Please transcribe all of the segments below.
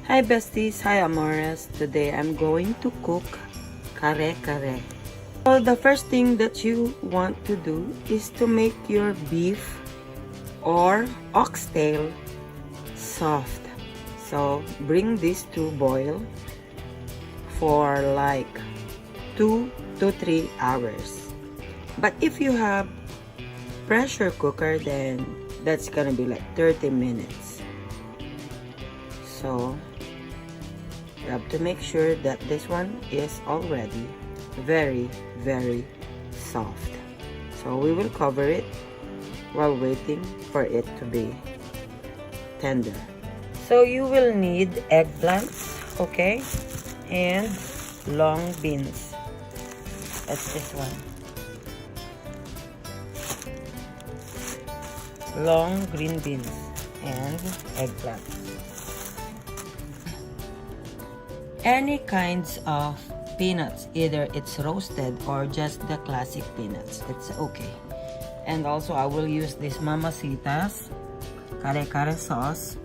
Hi besties, hi amores. Today I'm going to cook kare-kare. So the first thing that you want to do is to make your beef or oxtail soft. So bring this to boil for like 2 to 3 hours. But if you have pressure cooker, then that's gonna be like 30 minutes. So you have to make sure that this one is already very soft. So we will cover it while waiting for it to be tender. So you will need eggplants, okay, and long beans. That's this one. Long green beans and eggplant. Any kinds of peanuts, either it's roasted or just the classic peanuts, it's okay. And also I will use this Mamasitas Karekare sauce.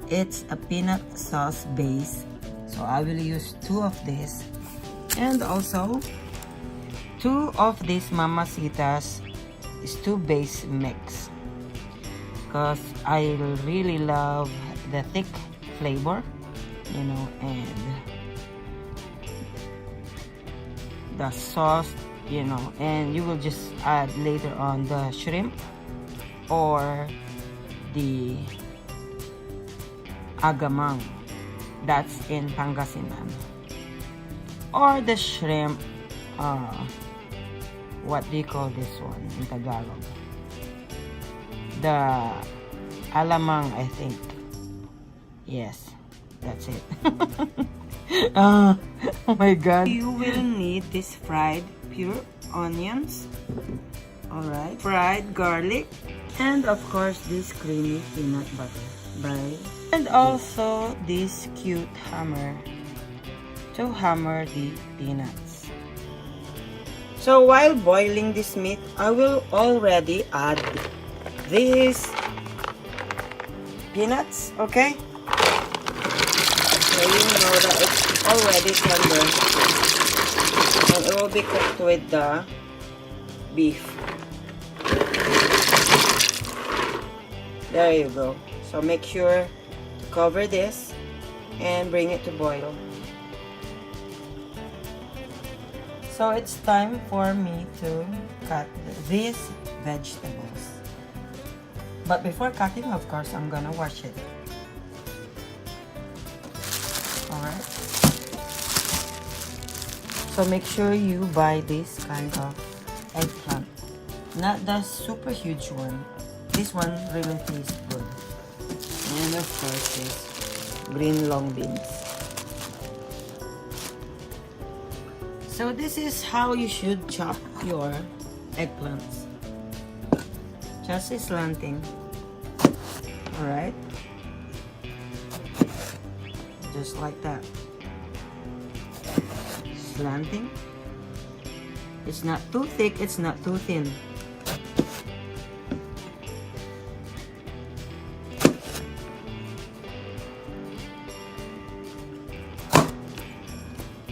It's a peanut sauce base, so I will use 2 of this, and also 2 of these Mamasitas is 2 base mix, because I really love the thick flavor, you know, and the sauce, you know, and you will just add later on the shrimp or the alamang, that's in Pangasinan, or the shrimp, what do you call this one in Tagalog? The alamang, I think. Yes, that's it. Oh my god. You will need this fried pure onions, alright, fried garlic, and of course this creamy peanut butter, right? And also this cute hammer to hammer the peanuts. So while boiling this meat, I will already add these peanuts, okay? So you know that it's already tender, and it will be cooked with the beef. There you go. So make sure to cover this and bring it to boil. So it's time for me to cut these vegetables. But before cutting, of course, I'm gonna wash it. Alright. So make sure you buy this kind of eggplant. Not the super huge one. This one really tastes good. And of course this green long beans. So this is how you should chop your eggplants. Just slanting. Alright. Just like that. Slanting. It's not too thick, it's not too thin.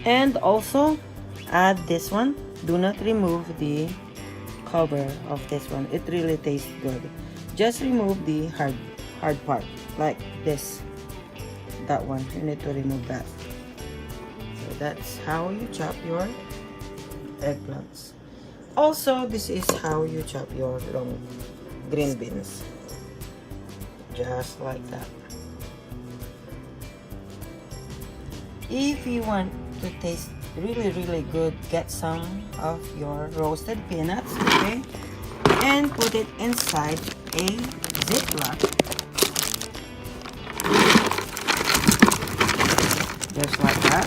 And also add this one. Do not remove the cover of this one. It really tastes good. Just remove the hard part, like this. That one, you need to remove that. So that's how you chop your eggplants. Also, this is how you chop your long green beans. Just like that. If you want to taste really good, get some of your roasted peanuts, okay, and put it inside a Ziploc, just like that.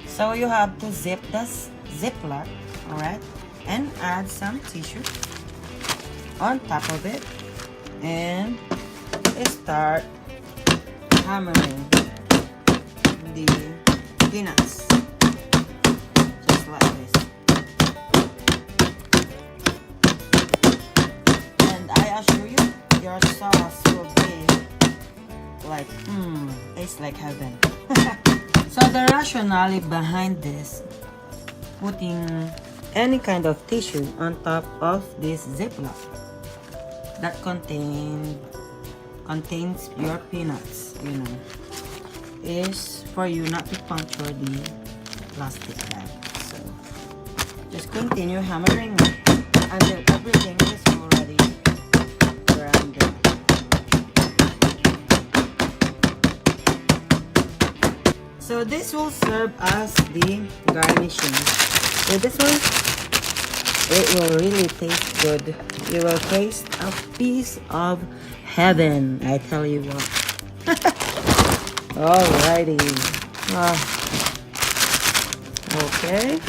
So you have to zip this Ziploc, alright, and add some tissue on top of it, and start hammering the peanuts. Just like this. And I assure you, your sauce will be like, tastes like heaven. So the rationale behind this, putting any kind of tissue on top of this Ziploc that contains your peanuts, you know, is for you not to puncture the plastic bag. So just continue hammering until everything is already rounded. So this will serve as the garnishing. With this one, it will really taste good. You will taste a piece of heaven, I tell you what. Alrighty. Okay.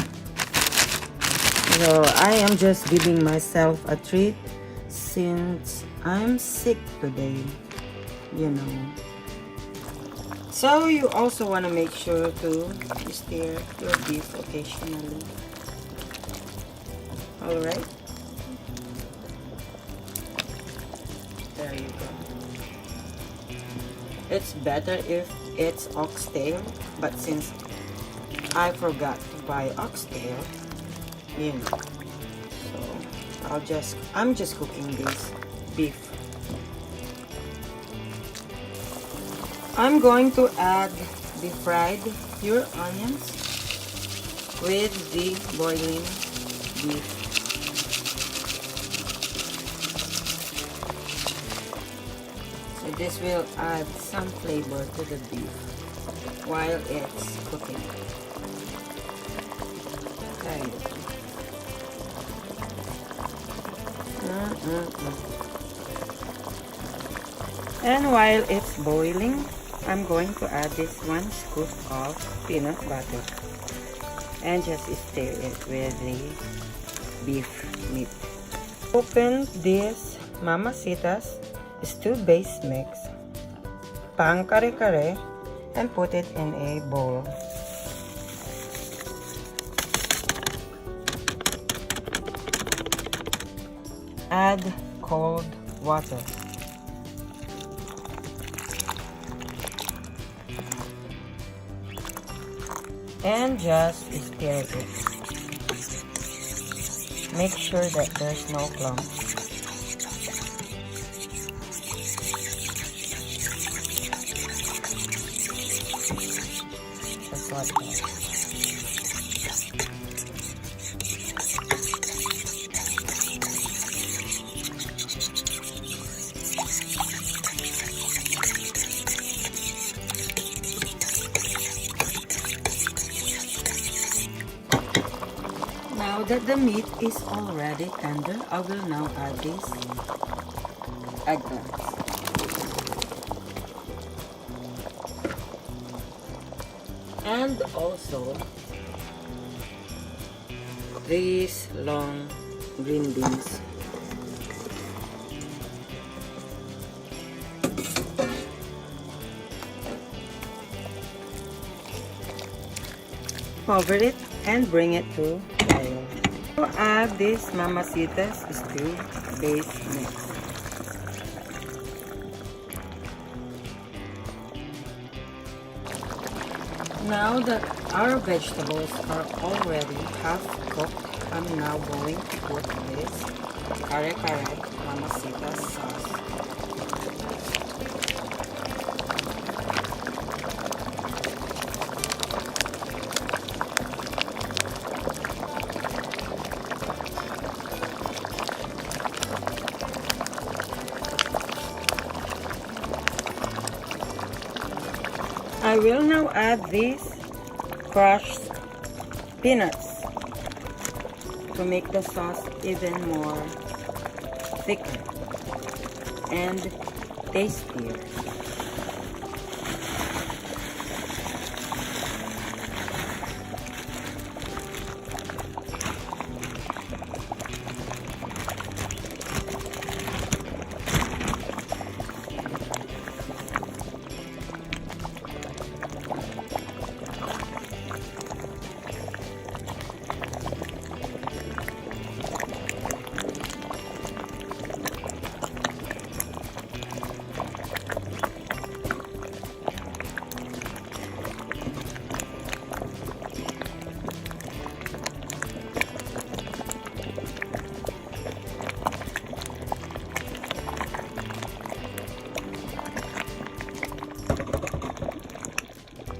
So I am just giving myself a treat since I'm sick today, you know. So you also want to make sure to stir your beef occasionally. Alright. There you go. It's better if it's oxtail, but since I forgot to buy oxtail, you know, so I'm just cooking this beef. I'm going to add the fried pure onions with the boiling beef. So this will add some flavor to the beef while it's cooking. There you go. And while it's boiling, I'm going to add this 1 scoop of peanut butter and just stir it with the beef meat. Open this Mamacita's stew base mix, pang kare-kare, and put it in a bowl. Add cold water. And just stir it. Make sure that there's no clumps. Just like that. Now that the meat is already tender, I will now add these eggplants. And also these long green beans. Cover it and bring it to boil. Now add this Mamacita's stew base mix. Now that our vegetables are already half cooked, I'm now going to put this Karekare Mamacita sauce. I will now add these crushed peanuts to make the sauce even more thicker and tastier.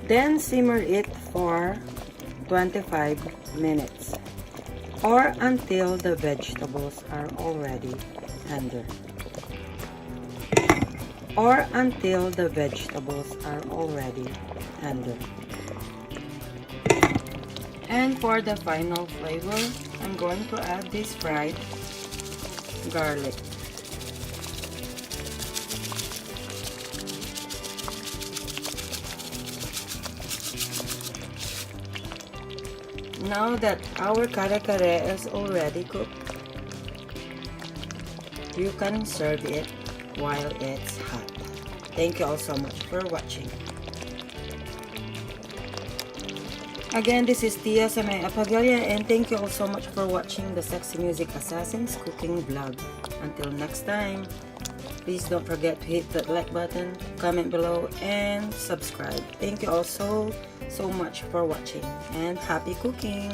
Then simmer it for 25 minutes or until the vegetables are already tender. Or until the vegetables are already tender. And for the final flavor, I'm going to add this fried garlic. Now that our kare-kare is already cooked, you can serve it while it's hot. Thank you all so much for watching. Again, this is Tia Sanay Apagalia, and thank you all so much for watching the Sexy Music Assassins cooking vlog. Until next time, please don't forget to hit that like button, comment below, and subscribe. Thank you all so much for watching, and happy cooking!